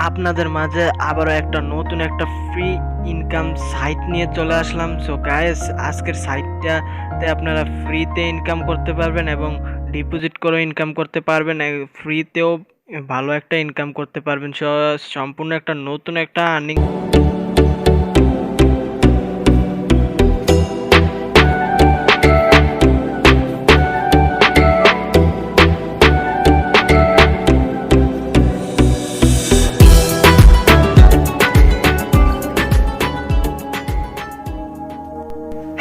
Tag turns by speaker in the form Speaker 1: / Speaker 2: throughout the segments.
Speaker 1: আপনাদের মাঝে আবারও একটা নতুন একটা ফ্রি ইনকাম সাইট নিয়ে চলে আসলাম। সো গাইস, আজকের সাইটটাতে আপনারা ফ্রিতে ইনকাম করতে পারবেন এবং ডিপোজিট করেও ইনকাম করতে পারবেন, ফ্রিতেও ভালো একটা ইনকাম করতে পারবেন। সম্পূর্ণ একটা নতুন একটা আর্নিং।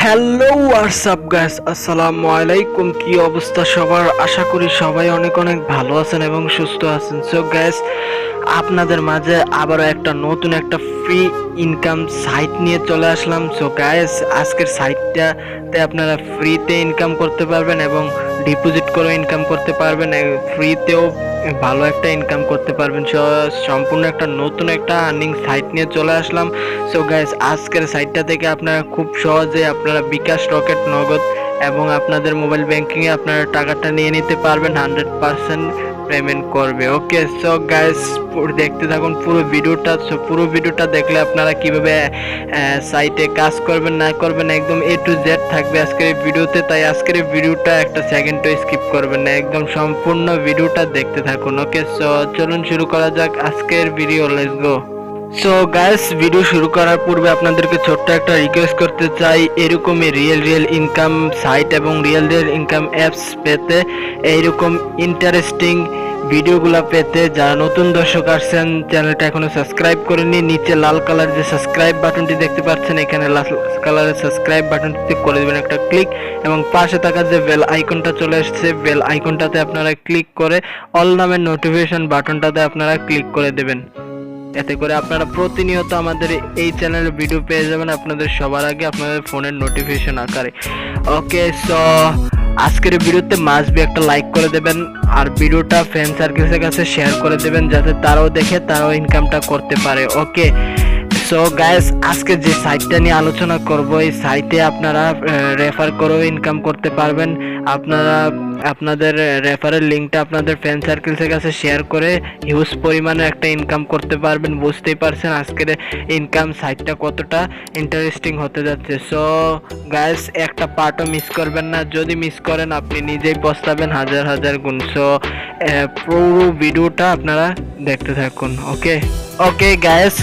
Speaker 1: হ্যালো হোয়াটসঅ্যাপ গাইস, আসসালামু আলাইকুম। কি অবস্থা সবার? আশা করি সবাই অনেক অনেক ভালো আছেন এবং সুস্থ আছেন। সো গাইস, আপনাদের মাঝে আবারও একটা নতুন একটা ফ্রি ইনকাম সাইট নিয়ে চলে আসলাম। সো গাইস, আজকের সাইটটাতে আপনারা ফ্রিতে ইনকাম করতে পারবেন এবং ডিপোজিট করে ইনকাম করতে পারবেন, ফ্রিতেও ভালো একটা ইনকাম করতে পারবেন। সম্পূর্ণ একটা নতুন একটা আর্নিং সাইট নিয়ে চলে আসলাম। সো গাইস, আজকের সাইটটা থেকে আপনারা খুব সহজে আপনারা বিকাশ, রকেট, নগদ এবং আপনাদের মোবাইল ব্যাংকিংয়ে আপনারা টাকাটা নিয়ে নিতে পারবেন। 100% পেমেন্ট করবে। ওকে, সো গাইস, দেখতে থাকুন পুরো ভিডিওটা। সো পুরো ভিডিওটা দেখলে আপনারা কিভাবে সাইটে কাজ করবেন না করবেন একদম A to Z থাকবে আজকের এই ভিডিওতে। তাই আজকের এই ভিডিওটা একটা সেকেন্ডও স্কিপ করবেন না, একদম সম্পূর্ণ ভিডিওটা দেখতে থাকুন। ওকে, সো চলুন শুরু করা যাক আজকের video. Let's go. So guys, video শুরু করার পূর্বে আপনাদেরকে ছোট্ট একটা রিকোয়েস্ট করতে চাই, এরকমই রিয়েল ইনকাম সাইট এবং রিয়েল ইনকাম অ্যাপস পেতে, এইরকম ইন্টারেস্টিং ভিডিওগুলো পেতে যারা নতুন দর্শক আসছেন, চ্যানেলটা এখনো সাবস্ক্রাইব করেননি, নিচে লাল কালার যে সাবস্ক্রাইব বাটনটি দেখতে পাচ্ছেন, এখানে লাল কালারের সাবস্ক্রাইব বাটনটিতে করে দেবেন একটা ক্লিক এবং পাশে থাকা যে বেল আইকনটা চলে এসেছে, বেল আইকনটাতে আপনারা ক্লিক করে অল নামের নোটিফিকেশন বাটনটাতে আপনারা ক্লিক করে দেবেন। এতে করে আপনারা প্রতিনিয়ত আমাদের এই চ্যানেলে ভিডিও পেয়ে যাবেন আপনাদের সবার আগে আপনাদের ফোনের নোটিফিকেশন আকারে। ওকে, সো আজকের ভিডিওতে মাস্ট বি একটা লাইক করে দেবেন আর ভিডিওটা ফ্রেন্ড সার্কেলের কাছে শেয়ার করে দেবেন যাতে তারাও দেখে তারাও ইনকামটা করতে পারে। ওকে, সো গাইস, আজকে যে সাইটটা নিয়ে আলোচনা করব, এই সাইটে আপনারা রেফার করেও ইনকাম করতে পারবেন। আপনারা আপনাদের রেফারের লিঙ্কটা আপনাদের ফ্রেন্ড সার্কেলের কাছে শেয়ার করে হিউজ পরিমাণে একটা ইনকাম করতে পারবেন। বুঝতেই পারছেন আজকের ইনকাম সাইটটা কতটা ইন্টারেস্টিং হতে যাচ্ছে। সো গাইস, একটা পার্টও মিস করবেন না, যদি মিস করেন আপনি নিজেই পস্তাবেন হাজার হাজার গুণ। সো পুরো ভিডিওটা আপনারা দেখতে থাকুন। ওকে গাইস,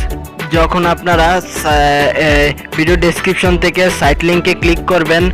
Speaker 1: যখন আপনারা ভিডিও ডেসক্রিপশন থেকে সাইট লিঙ্কে ক্লিক করবেন,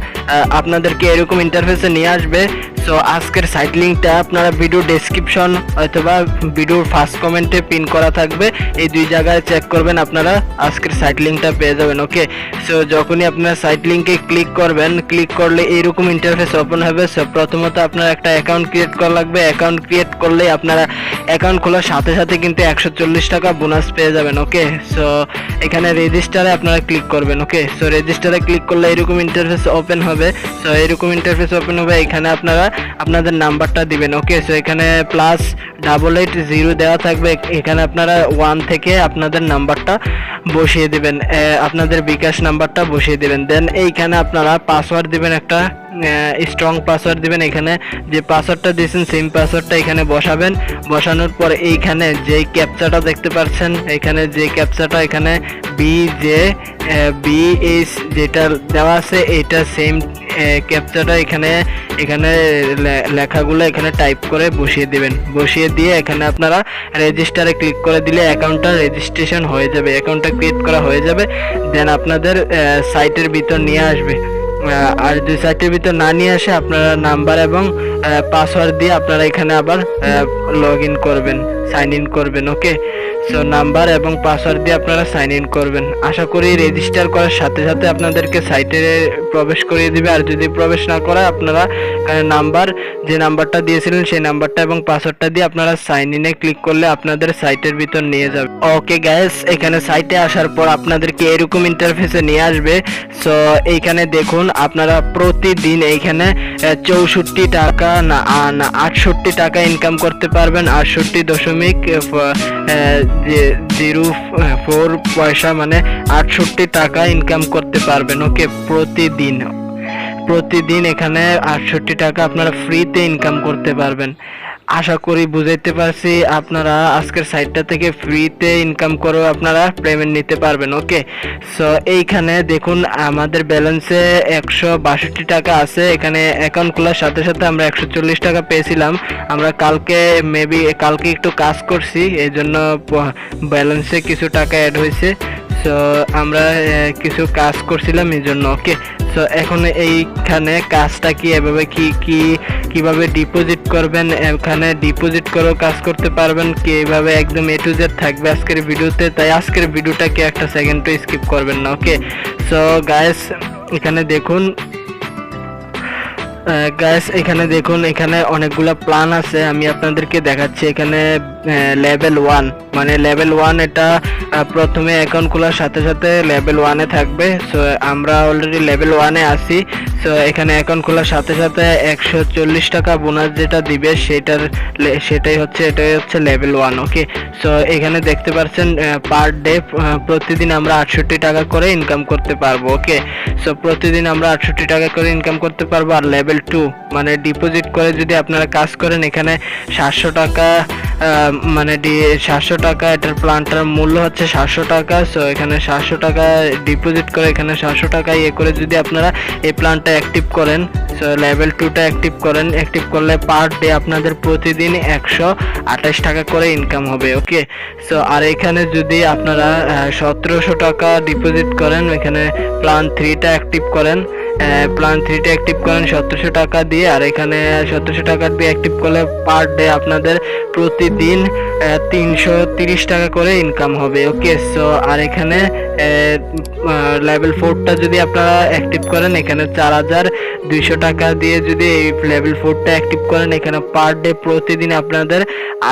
Speaker 1: আপনাদেরকে এরকম ইন্টারফেসে নিয়ে আসবে। সো আজকের সাইট লিঙ্কটা আপনারা ভিডিও ডেসক্রিপশন অথবা ভিডিওর ফার্স্ট কমেন্টে পিন করা থাকবে, এই দুই জায়গায় চেক করবেন, আপনারা আজকের সাইট লিঙ্কটা পেয়ে যাবেন। ওকে, সো যখনই আপনারা সাইট লিঙ্কে ক্লিক করবেন, ক্লিক করলে এইরকম ইন্টারফেস ওপেন হবে। সো প্রথমত আপনার একটা অ্যাকাউন্ট ক্রিয়েট করা লাগবে। অ্যাকাউন্ট ক্রিয়েট করলে আপনারা অ্যাকাউন্ট খোলার সাথে সাথে কিন্তু 140 টাকা বোনাস পেয়ে যাবেন। ওকে, সো এখানে রেজিস্টারে আপনারা ক্লিক করবেন। ওকে, সো রেজিস্টারে ক্লিক করলে এরকম ইন্টারফেস ওপেন হবে। সো এরকম ইন্টারফেস ওপেন হবে, এখানে আপনারা আপনাদের নাম্বারটা দিবেন। ওকে, সো এখানে +8880 দেওয়া থাকবে, এখানে আপনারা 1 থেকে আপনাদের নাম্বারটা বসিয়ে দিবেন, আপনাদের বিকাশ নাম্বারটা বসিয়ে দিবেন। দেন এইখানে আপনারা পাসওয়ার্ড দিবেন, একটা স্ট্রং পাসওয়ার্ড দিবেন। এখানে যে পাসওয়ার্ডটা দিয়েছেন সেম পাসওয়ার্ডটা এখানে বসাবেন। বসানোর পর এইখানে যে ক্যাপচাটা দেখতে পাচ্ছেন, এখানে যে ক্যাপচাটা এখানে BJBH যেটা দেওয়া আছে, এটা সেম ক্যাপচাটা এখানে লেখাগুলো এখানে টাইপ করে বসিয়ে দিবেন। বসিয়ে দিয়ে এখানে আপনারা রেজিস্টারে ক্লিক করে দিলে অ্যাকাউন্টটা রেজিস্ট্রেশন হয়ে যাবে, অ্যাকাউন্টটা ক্রিয়েট করা হয়ে যাবে। দেন আপনাদের সাইটের ভিতর নিয়ে আসবে। আর যদি সাইটের ভিতর না নিয়ে আসে, আপনারা নাম্বার এবং পাসওয়ার্ড দিয়ে আপনারা এখানে আবার লগ ইন করবেন, সাইন ইন করবেন। ওকে, সো নাম্বার এবং পাসওয়ার্ড দিয়ে আপনারা সাইন ইন করবেন। আশা করি রেজিস্টার করার সাথে সাথে আপনাদেরকে সাইটে প্রবেশ করিয়ে দিবে। আর যদি প্রবেশ না করে, আপনারা যে নাম্বারটা দিয়েছিলেন সেই নাম্বারটা এবং পাসওয়ার্ডটা দিয়ে আপনারা সাইন ইনে ক্লিক করলে আপনাদের সাইটের ভিতর নিয়ে যাবে। ওকে গাইস, এখানে সাইটে আসার পর আপনাদেরকে এরকম ইন্টারফেসে নিয়ে আসবে। সো এইখানে দেখুন, আপনারা প্রতিদিন এইখানে 64 টাকা না 68 টাকা ইনকাম করতে পারবেন। 68.04 পয়সা, মানে 68 টাকা ইনকাম করতে পারবেন। ওকে, প্রতিদিন এখানে 68 টাকা আপনারা ফ্রিতে ইনকাম করতে পারবেন। আশা করি বুঝাইতে পারছি। আপনারা আজকের সাইটটা থেকে ফ্রিতে ইনকাম করে আপনারা পেমেন্ট নিতে পারবেন। ওকে, সো এইখানে দেখুন আমাদের ব্যালেন্সে 162 টাকা আছে। এখানে অ্যাকাউন্ট খোলার সাথে সাথে আমরা 140 টাকা পেয়েছিলাম। আমরা কালকে কালকে একটু কাজ করছি, এই জন্য ব্যালেন্সে কিছু টাকা অ্যাড হয়েছে। সো আমরা কিছু কাজ করছিলাম এই জন্য। ওকে, সো এখন এইখানে কাজটা কি এভাবে কিভাবে ডিপোজিট করবেন, এখানে ডিপোজিট করেও কাজ করতে পারবেন, কিভাবে একদম এ টু জেড থাকবে আজকের ভিডিওতে। তাই আজকের ভিডিওটাকে একটা সেকেন্ডও স্কিপ করবেন না। ওকে, সো গাইস এখানে দেখুন এখানে দেখুন, এখানে অনেকগুলো প্ল্যান আছে, আমি আপনাদেরকে দেখাচ্ছি। এখানে লেভেল 1 মানে লেভেল 1 এটা প্রথমে অ্যাকাউন্ট খোলার সাথে সাথে লেভেল 1-এ থাকবে। সো আমরা অলরেডি লেভেল 1-এ আছি। সো এখানে অ্যাকাউন্ট খোলার সাথে সাথে 140 টাকা বোনাস যেটা দিবে এটাই হচ্ছে লেভেল 1। ওকে, সো এখানে দেখতে পাচ্ছেন পার ডে প্রতিদিন আমরা 68 টাকা করে ইনকাম করতে পারবো। ওকে, সো প্রতিদিন আমরা 68 টাকা করে ইনকাম করতে পারবো। আর লেভেল 2 মানে ডিপোজিট করে যদি আপনারা কাজ করেন, এখানে 700 টাকা মানে 700 টাকা, এটার প্ল্যানটার মূল্য হচ্ছে 700 টাকা। সো এখানে 700 টাকা ডিপোজিট করে এখানে 700 টাকা করে যদি আপনারা এই প্ল্যানটা অ্যাক্টিভ করেন, সো লেভেল 2টা অ্যাক্টিভ করলে পার ডে আপনাদের প্রতিদিন 128 টাকা করে ইনকাম হবে। ওকে, সো আর এখানে যদি আপনারা 1700 টাকা ডিপোজিট করেন, এখানে প্ল্যান 3টা অ্যাক্টিভ করেন, 1700 টাকা দিয়ে, আর এখানে 1700 টাকা দিয়ে অ্যাক্টিভ করলে পার ডে আপনাদের প্রতিদিন 330 টাকা করে ইনকাম হবে। ওকে, সো আর এখানে লেভেল 4টা যদি আপনারা অ্যাক্টিভ করেন, এখানে 4200 টাকা দিয়ে যদি এই লেভেল 4টা অ্যাক্টিভ করেন, এখানে পার ডে প্রতিদিন আপনাদের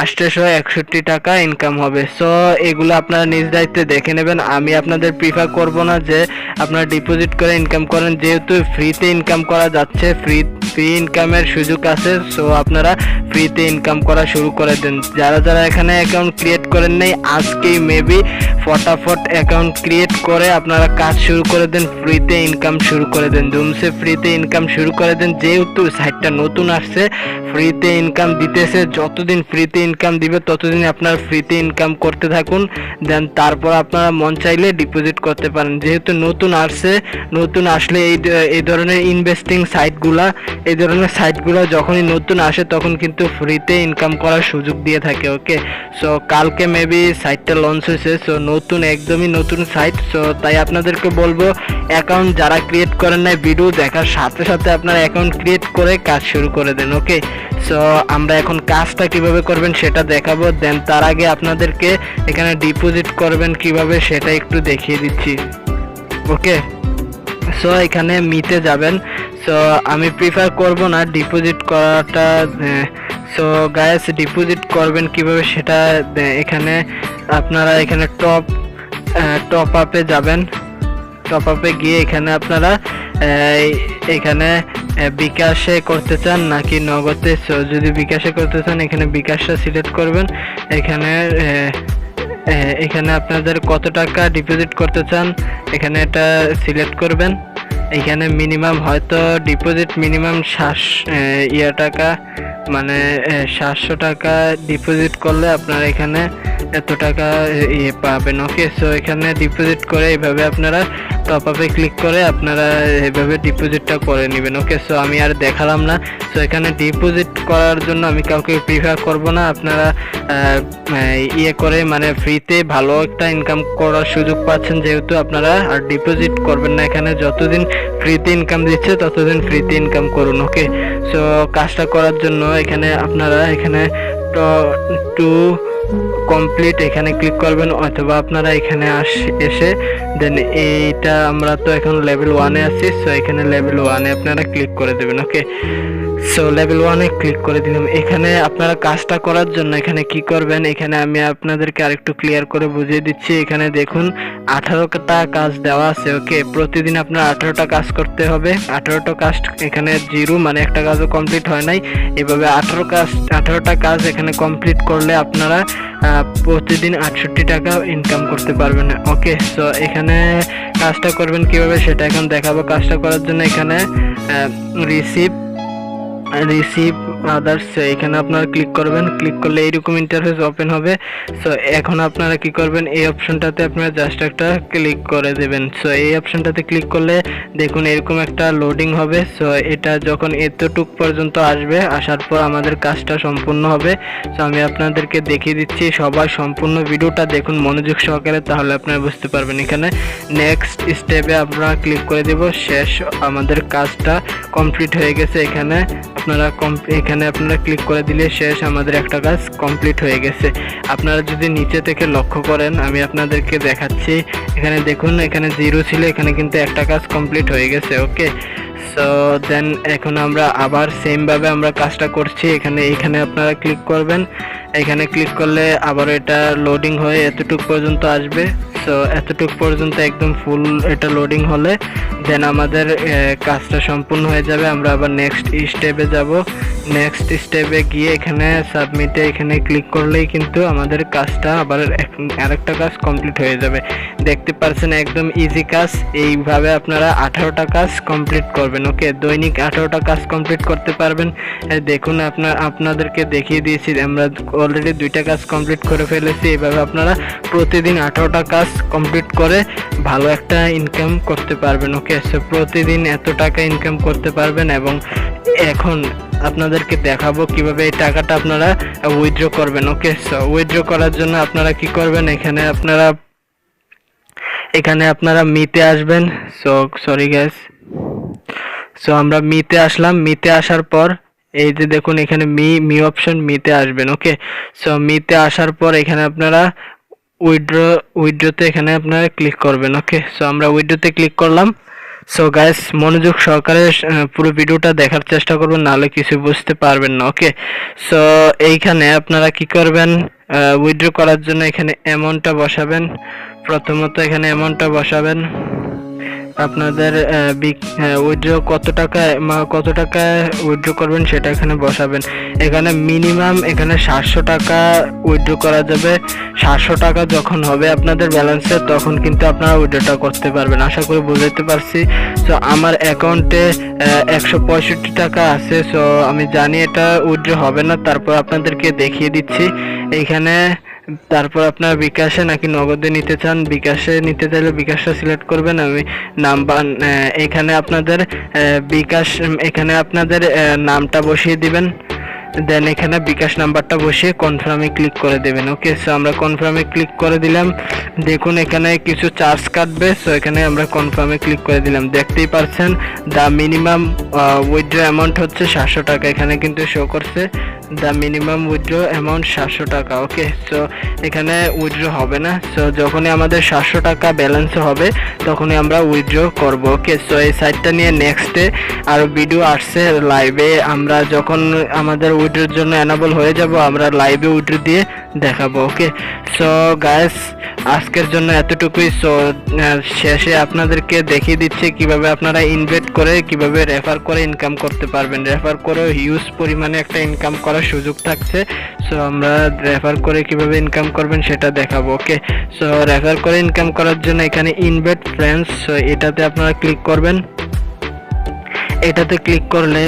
Speaker 1: 861 টাকা ইনকাম হবে। সো এগুলো আপনারা নিজ দায়িত্বে দেখে নেবেন। আমি আপনাদের প্রিফার করব না যে আপনারা ডিপোজিট করে ইনকাম করেন, যেহেতু ফ্রিতে ইনকাম করা যাচ্ছে, ফ্রি ইনকামের সুযোগ আছে। সো আপনারা ফ্রিতে ইনকাম করা শুরু করে দেন। যারা এখানে অ্যাকাউন্ট ক্রিয়েট করেন নাই, আজকেই মেবি ফটাফট অ্যাকাউন্ট ক্রিয়েট করে আপনারা কাজ শুরু করে দেন, ফ্রিতে ইনকাম শুরু করে দেন, জুমসে ফ্রিতে ইনকাম শুরু করে দেন। যেহেতু সাইটটা নতুন আসছে, ফ্রিতে ইনকাম দিতেছে, যতদিন ফ্রিতে ইনকাম দিবে ততদিন আপনারা ফ্রিতে ইনকাম করতে থাকুন। দেন তারপর আপনারা মন চাইলে ডিপোজিট করতে পারেন। যেহেতু নতুন আসলে এই ধরনের সাইটগুলো যখনই নতুন আসে তখন কিন্তু ফ্রিতে ইনকাম করার সুযোগ দিয়ে থাকে। ওকে, সো কালকে মেবি সাইটটা লঞ্চ হয়েছে। সো একদমই নতুন সাইট। সো তাই আপনাদেরকে বলবো, অ্যাকাউন্ট যারা ক্রিয়েট করেন নাই, ভিডিও দেখার সাথে সাথে আপনারা অ্যাকাউন্ট ক্রিয়েট করে কাজ শুরু করে দেন। ওকে, সো আমরা এখন কাজটা কিভাবে করবেন সেটা দেখাবো। দেন তার আগে আপনাদেরকে এখানে ডিপোজিট করবেন কিভাবে সেটা একটু দেখিয়ে দিচ্ছি। ওকে, সো এখানে মিতে যাবেন। সো আমি প্রিফার করব না ডিপোজিট করাটা। সো গাইস ডিপোজিট করবেন কিভাবে সেটা এখানে আপনারা এখানে টপ আপে যাবেন। টপ আপে গিয়ে এখানে আপনারা এখানে বিকাশে করতে চান নাকি নগদে। সো যদি বিকাশে করতে চান, এখানে বিকাশটা সিলেক্ট করবেন। এখানে আপনাদের কত টাকা ডিপোজিট করতে চান এখানে এটা সিলেক্ট করবেন। এখানে মিনিমাম হয়তো ডিপোজিট মিনিমাম 700 টাকা, মানে 700 টাকা ডিপোজিট করলে আপনারা এখানে এত টাকা পাবেন। ওকে, সো এখানে ডিপোজিট করে এইভাবে আপনারা টপ আপে ক্লিক করে আপনারা এইভাবে ডিপোজিটটা করে নেবেন। ওকে, সো আমি আর দেখালাম না। সো এখানে ডিপোজিট করার জন্য আমি কাউকে প্রিফার করব না। আপনারা করে মানে ফ্রিতে ভালো একটা ইনকাম করার সুযোগ পাচ্ছেন, যেহেতু আপনারা আর ডিপোজিট করবেন না। এখানে যতদিন ফ্রিতে ইনকাম দিচ্ছে ততদিন ফ্রিতে ইনকাম করুন। ওকে, সো কাজটা করার জন্য এখানে আপনারা এখানে টু কমপ্লিট এখানে ক্লিক করবেন, অথবা আপনারা এখানে এসে দেন এইটা আমরা তো এখন লেভেল 1-এ আছি। সো এখানে লেভেল 1-এ আপনারা ক্লিক করে দেবেন। ওকে, সো লেভেল 1-এ ক্লিক করে দিলাম। এখানে আপনারা কাজটা করার জন্য এখানে কি করবেন, এখানে আমি আপনাদেরকে আরেকটু ক্লিয়ার করে বুঝিয়ে দিচ্ছি। এখানে দেখুন 18টা কাজ দেওয়া আছে। ওকে, প্রতিদিন আপনার 18টা কাজ করতে হবে। 18টা কাজ এখানে 0 মানে একটা কাজও কমপ্লিট হয় নাই। এভাবে 18টা কাজ এখানে কমপ্লিট করলে আপনারা প্রতিদিন 68 টাকা ইনকাম করতে পারবেন। ওকে, সো এখানে কাজটা করবেন কিভাবে সেটা এখন দেখাবো। কাজটা করার জন্য এখানে রিসিভ আদার্স এখানে আপনারা ক্লিক করবেন। ক্লিক করলে এইরকম ইন্টারফেস ওপেন হবে। সো এখন আপনারা কি করবেন, এই অপশনটাতে আপনারা জাস্ট একটা ক্লিক করে দেবেন। সো এই অপশনটাতে ক্লিক করলে দেখুন এরকম একটা লোডিং হবে। সো এটা যখন এতটুক পর্যন্ত আসবে, আসার পর আমাদের কাজটা সম্পূর্ণ হবে। সো আমি আপনাদেরকে দেখিয়ে দিচ্ছি, সবাই সম্পূর্ণ ভিডিওটা দেখুন মনোযোগ সহকারে, তাহলে আপনারা বুঝতে পারবেন। এখানে নেক্সট স্টেপে আমরা ক্লিক করে দেব। শেষ, আমাদের কাজটা কমপ্লিট হয়ে গেছে। এখানে আপনারা ক্লিক করে দিলে শেষ, আমাদের একটা কাজ কমপ্লিট হয়ে গেছে। আপনারা যদি নিচে থেকে লক্ষ্য করেন, আমি আপনাদেরকে দেখাচ্ছি, এখানে দেখুন এখানে 0 ছিল, এখানে কিন্তু একটা কাজ কমপ্লিট হয়ে গেছে। ওকে, সো দেন এখন আমরা আবার সেম ভাবে আমরা কাজটা করছি। এখানে আপনারা ক্লিক করবেন। এখানে ক্লিক করলে আবার এটা লোডিং হয়ে এতটুক পর্যন্ত আসবে। সো এতটুক পর্যন্ত একদম ফুল এটা লোডিং হলে দেন আমাদের কাজটা সম্পূর্ণ হয়ে যাবে। আমরা আবার নেক্সট স্টেপে যাব। নেক্সট স্টেপে গিয়ে এখানে সাবমিটে এখানে ক্লিক করলেই কিন্তু আমাদের কাজটা আবার আরেকটা কাজ কমপ্লিট হয়ে যাবে। দেখতে পাচ্ছেন একদম ইজি কাজ। এইভাবে আপনারা 18টা কাজ কমপ্লিট করবেন। ওকে, দৈনিক 18টা কাজ কমপ্লিট করতে পারবেন। দেখুন আপনাদেরকে দেখিয়ে দিয়েছি, আমরা অলরেডি 2টা কাজ কমপ্লিট করে ফেলেছি। এইভাবে আপনারা প্রতিদিন 18টা কাজ কমপ্লিট করে ভালো একটা ইনকাম করতে পারবেন। ওকে, সো প্রতিদিন এত টাকা ইনকাম করতে পারবেন। এবং এখন আপনাদেরকে দেখাবো কিভাবে এই টাকাটা আপনারা উইথড্র করবেন। ওকে, সো উইথড্র করার জন্য আপনারা কি করবেন, এখানে আপনারা মিতে আসবেন। সো সরি গাইস, সো আমরা মিতে আসলাম। মিতে আসার পর এই যে দেখুন এখানে মি অপশন, মিতে আসবেন। ওকে, সো মিতে আসার পর এখানে আপনারা উইথড্রতে এখানে আপনারা ক্লিক করবেন। ওকে, সো আমরা উইথড্রতে ক্লিক করলাম। সো গাইস মনোযোগ সহকারে পুরো ভিডিওটা দেখার চেষ্টা করবেন, নাহলে কিছু বুঝতে পারবেন না। ওকে, সো এইখানে আপনারা কি করবেন, উইথড্র করার জন্য এখানে অ্যামাউন্টটা বসাবেন। প্রথমত এখানে অ্যামাউন্টটা বসাবেন। আপনাদের উইথড্র কত টাকা উইথড্র করবেন সেটা এখানে বসাবেন। এখানে মিনিমাম এখানে 700 টাকা উইথড্র করা যাবে। 700 টাকা যখন হবে আপনাদের ব্যালেন্সে, তখন কিন্তু আপনারা উইথড্রটা করতে পারবেন। আশা করি বুঝতে পারছি। সো আমার অ্যাকাউন্টে 165 টাকা আছে। সো আমি জানি এটা উইথড্র হবে না, তারপর আপনাদেরকে দেখিয়ে দিচ্ছি। এইখানে তারপর আপনারা বিকাশে নাকি নগদে নিতে চান, বিকাশে নিতে চাইলে বিকাশটা সিলেক্ট করবেন। আমি নাম্বার এখানে আপনাদের বিকাশ, এখানে আপনাদের নামটা বসিয়ে দিবেন। দেন এখানে বিকাশ নাম্বারটা বসিয়ে কনফার্মে ক্লিক করে দেবেন। ওকে, সো আমরা কনফার্মে ক্লিক করে দিলাম। দেখুন এখানে কিছু চার্জ কাটবে। সো এখানে আমরা কনফার্মে ক্লিক করে দিলাম। দেখতেই পাচ্ছেন দ্য মিনিমাম উইথড্র অ্যামাউন্ট হচ্ছে 700 টাকা। এখানে কিন্তু শো করছে দ্য মিনিমাম উইথড্র অ্যামাউন্ট 700 টাকা। ওকে, সো এখানে উইথড্র হবে না। সো যখনই আমাদের 700 টাকা ব্যালেন্স হবে তখনই আমরা উইথড্র করব। ওকে, সো এই সাইটটা নিয়ে নেক্সটে আরও ভিডিও আসছে লাইভে। আমরা যখন আমাদের উইথড্রোর জন্য এনাবল হয়ে যাব, আমরা লাইভে উইথড্র দিয়ে দেখাবো। ওকে, সো গাইস আজকের জন্য এতটুকুই। সো শেষে আপনাদেরকে দেখিয়ে দিচ্ছি কিভাবে আপনারা ইনভেস্ট করে কিভাবে রেফার করে ইনকাম করতে পারবেন। রেফার করে হিউজ পরিমাণে একটা ইনকাম করার সুযোগ থাকছে। সো আমরা রেফার করে কিভাবে ইনকাম করবেন সেটা দেখাবো। ওকে, সো রেফার করে ইনকাম করার জন্য এখানে ইনভাইট ফ্রেন্ডস, সো এটাতে আপনারা ক্লিক করবেন। এটাতে ক্লিক করলে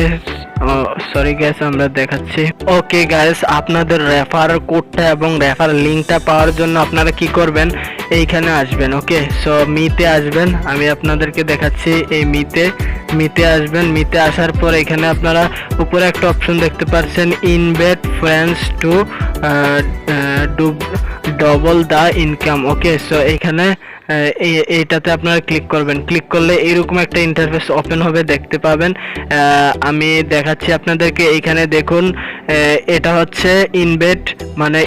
Speaker 1: সরি গাইস আমরা দেখাচ্ছি। ওকে গাইস, আপনাদের রেফার কোডটা এবং রেফার লিঙ্কটা পাওয়ার জন্য আপনারা কি করবেন, এইখানে আসবেন। ওকে, সো মিতে আসবেন। আমি আপনাদেরকে দেখাচ্ছি। এই মিতে আসবেন। মিতে আসার পর এখানে আপনারা উপরে একটা অপশন দেখতে পাচ্ছেন, invite friends to double the income. Okay, so এখানে এইটাতে আপনারা ক্লিক করবেন। ক্লিক করলে এরকম একটা ইন্টারফেস ওপেন হবে, দেখতে পাবেন। আমি দেখাচ্ছি আপনাদেরকে। এইখানে দেখুন এটা হচ্ছে ইনভাইট মানে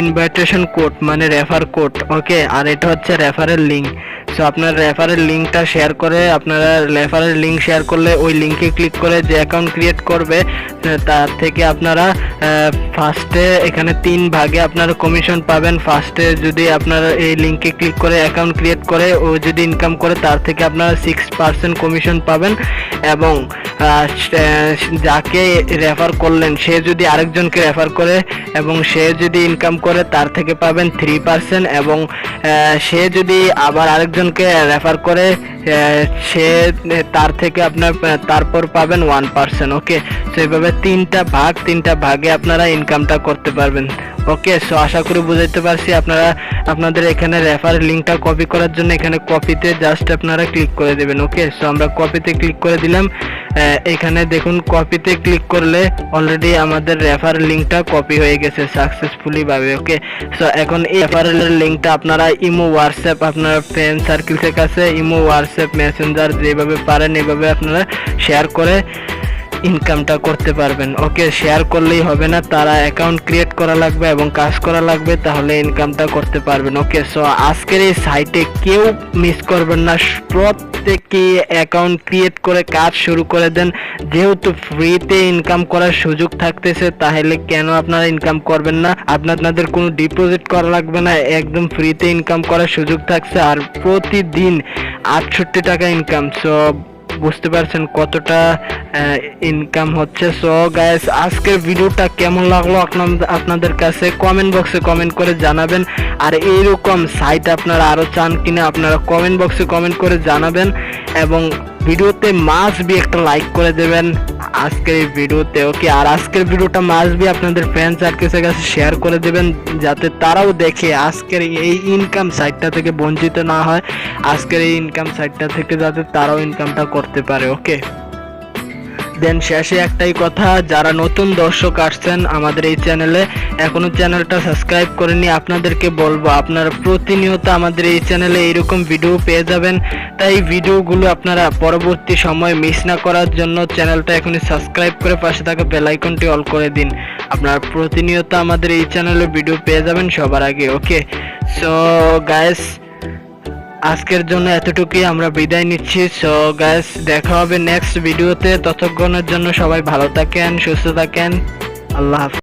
Speaker 1: ইনভাইটেশন কোড মানে রেফার কোড। ওকে, আর এটা হচ্ছে রেফারের লিঙ্ক। সো আপনার রেফারের লিঙ্কটা শেয়ার করে, আপনারা রেফারের লিঙ্ক শেয়ার করলে ওই লিঙ্কে ক্লিক করে যে অ্যাকাউন্ট ক্রিয়েট করবে তার থেকে আপনারা ফার্স্টে এখানে 3 ভাগে আপনারা কমিশন পাবেন। ফার্স্টে যদি আপনারা এই লিঙ্কে ক্লিক করে অ্যাকাউন্ট ক্রিয়েট করে ও যদি ইনকাম করে তার থেকে আপনারা 6% কমিশন পাবেন। এবং যাকে রেফার করলেন সে যদি আরেকজনকে রেফার করে এবং সে যদি ইনকাম করে তার থেকে পাবেন 3%। এবং সে যদি আবার আরেকজন আরেকজনকে রেফার করে সে তার থেকে আপনার তারপর পাবেন 1%। ওকে, সো এইভাবে তিনটা ভাগে আপনারা ইনকামটা করতে পারবেন। ওকে, সো আশা করি বুঝাইতে পারছি। আপনাদের এখানে রেফার লিঙ্কটা কপি করার জন্য এখানে কপিতে জাস্ট আপনারা ক্লিক করে দেবেন। ওকে, সো আমরা কপিতে ক্লিক করে দিলাম। এখানে দেখুন কপিতে ক্লিক করলে অলরেডি আমাদের রেফার লিঙ্কটা কপি হয়ে গেছে সাকসেসফুলি ভাবে। ওকে, সো এখন এই রেফারেলের লিঙ্কটা আপনারা ইমো, হোয়াটসঅ্যাপ, আপনার ফ্রেন্ড সার্কেলের কাছে ইমো, হোয়াটসঅ্যাপ, মেসেঞ্জার যেভাবে পারেন এভাবে আপনারা শেয়ার করে ইনকামটা করতে পারবেন। ওকে, শেয়ার করলেই হবে না, তারা অ্যাকাউন্ট ক্রিয়েট করা লাগবে এবং কাজ করা লাগবে, তাহলে ইনকামটা করতে পারবেন। ওকে, সো আজকের এই সাইটে কেউ মিস করবেন না, প্রত্যেকে অ্যাকাউন্ট ক্রিয়েট করে কাজ শুরু করে দেন। যেহেতু ফ্রিতে ইনকাম করার সুযোগ থাকতেছে, তাহলে কেন আপনারা ইনকাম করবেন না? আপনাদের কোনো ডিপোজিট করা লাগবে না, একদম ফ্রিতে ইনকাম করার সুযোগ থাকছে। আর প্রতিদিন 68 টাকা ইনকাম। সো বুঝতে পারছেন কতটা ইনকাম হচ্ছে। সো গাইস, আজকের ভিডিওটা কেমন লাগলো আপনাদের কাছে কমেন্ট বক্সে কমেন্ট করে জানাবেন। আর এইরকম সাইট আপনারা আরো চান কিনা আপনারা কমেন্ট বক্সে কমেন্ট করে জানাবেন, এবং ভিডিওতে মাস্ট বি একটা লাইক করে দেবেন আজকের এই ভিডিওতে। ওকে, আর আজকের ভিডিওটা মাস্ট বি আপনাদের ফ্রেন্ড সার্কেলের কাছে শেয়ার করে দেবেন, যাতে তারাও দেখে আজকের এই ইনকাম সাইটটা থেকে বঞ্চিত না হয়, আজকের এই ইনকাম সাইটটা থেকে যাতে তারাও ইনকামটা করতে পারে। ওকে, দেন শেষে একটাই কথা, যারা নতুন দর্শক আসছেন আমাদের এই চ্যানেলে, এখনো চ্যানেলটা সাবস্ক্রাইব করেননি, আপনাদেরকে বলবো আপনারা প্রতিনিয়ত আমাদের এই চ্যানেলে এইরকম ভিডিও পেয়ে যাবেন। তাই ভিডিওগুলো আপনারা পরবর্তী সময় মিস না করার জন্য চ্যানেলটা এখনই সাবস্ক্রাইব করে পাশে থাকা বেল আইকনটি অল করে দিন। আপনারা প্রতিনিয়ত আমাদের এই চ্যানেলে ভিডিও পেয়ে যাবেন সবার আগে। ওকে, সো গাইস, আজকের জন্য এতটুকুই, আমরা বিদায় নিচ্ছি। সো গাইস, দেখা হবে নেক্সট ভিডিওতে। ততক্ষণের জন্য সবাই ভালো থাকেন, সুস্থ থাকেন, আল্লাহ হাফেজ।